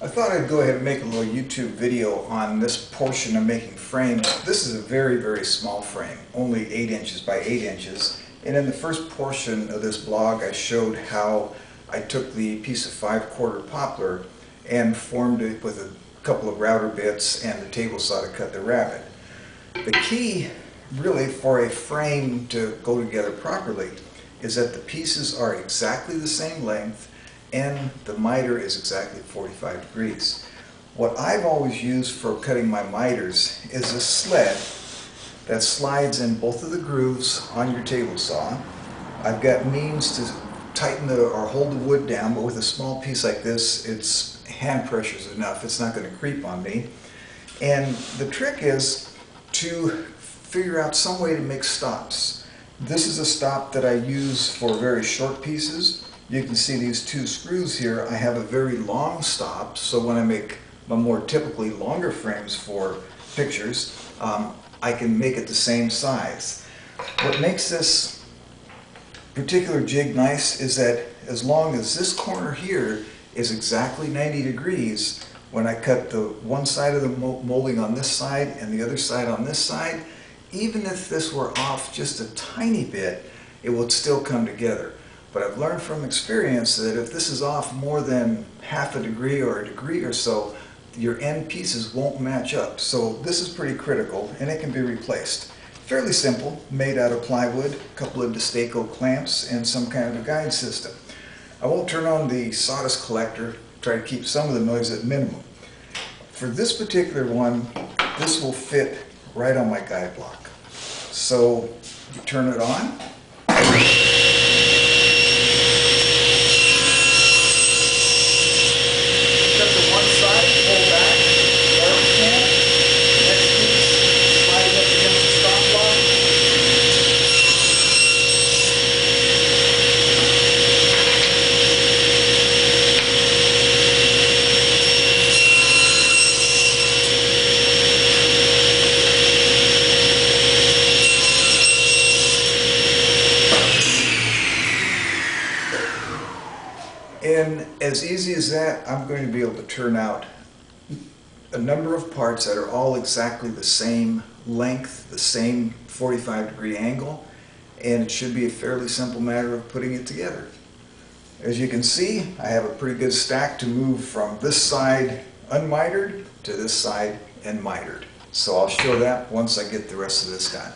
I thought I'd go ahead and make a little YouTube video on this portion of making frames. This is a very, very small frame, only 8 inches by 8 inches. And in the first portion of this blog, I showed how I took the piece of 5/4 poplar and formed it with a couple of router bits and the table saw to cut the rabbet. The key, really, for a frame to go together properly is that the pieces are exactly the same length and the miter is exactly 45 degrees. What I've always used for cutting my miters is a sled that slides in both of the grooves on your table saw. I've got means to tighten or hold the wood down, but with a small piece like this, it's hand pressure is enough. It's not going to creep on me. And the trick is to figure out some way to make stops. This is a stop that I use for very short pieces. You can see these 2 screws here. I have a very long stop, so when I make my more typically longer frames for pictures, I can make it the same size. What makes this particular jig nice is that as long as this corner here is exactly 90 degrees, when I cut the one side of the molding on this side and the other side on this side, even if this were off just a tiny bit, it would still come together. But I've learned from experience that if this is off more than half a degree or a degree or so, your end pieces won't match up. So this is pretty critical and it can be replaced. Fairly simple, made out of plywood, a couple of Destaco clamps and some kind of a guide system. I won't turn on the sawdust collector, try to keep some of the noise at minimum. For this particular one, this will fit right on my guide block. So you turn it on. And as easy as that, I'm going to be able to turn out a number of parts that are all exactly the same length, the same 45-degree angle, and it should be a fairly simple matter of putting it together. As you can see, I have a pretty good stack to move from this side unmitered to this side and mitered. So I'll show that once I get the rest of this done.